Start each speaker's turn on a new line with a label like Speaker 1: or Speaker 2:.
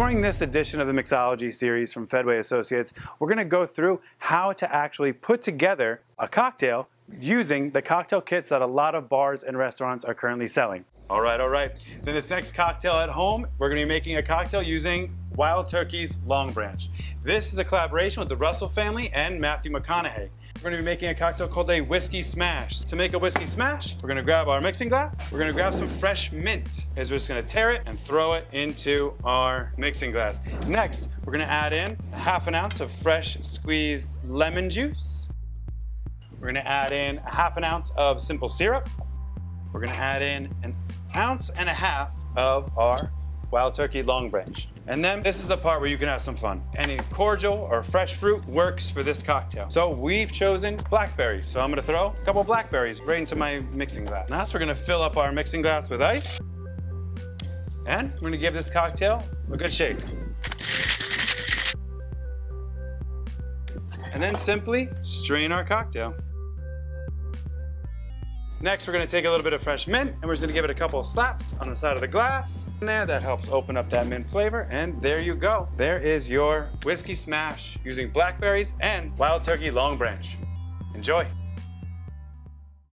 Speaker 1: During this edition of the Mixology series from Fedway Associates, we're going to go through how to actually put together a cocktail using the cocktail kits that a lot of bars and restaurants are currently selling. All right. Then this next cocktail at home, we're going to be making a cocktail using Wild Turkey's LongBranch. This is a collaboration with the Russo family and Matthew McConaughey. We're going to be making a cocktail called a Whiskey Smash. To make a Whiskey Smash, we're going to grab our mixing glass. We're going to grab some fresh mint, as we're just going to tear it and throw it into our mixing glass. Next, we're going to add in ½ an ounce of fresh squeezed lemon juice. We're going to add in ½ ounce of simple syrup. We're going to add in 1.5 ounces of our Wild Turkey LongBranch. And then this is the part where you can have some fun. Any cordial or fresh fruit works for this cocktail. So we've chosen blackberries. So I'm gonna throw a couple blackberries right into my mixing glass. Now we're gonna fill up our mixing glass with ice. And we're gonna give this cocktail a good shake. And then simply strain our cocktail. Next, we're going to take a little bit of fresh mint, and we're just going to give it a couple of slaps on the side of the glass. And there, that helps open up that mint flavor, and there you go. There is your Whiskey Smash using blackberries and Wild Turkey LongBranch. Enjoy.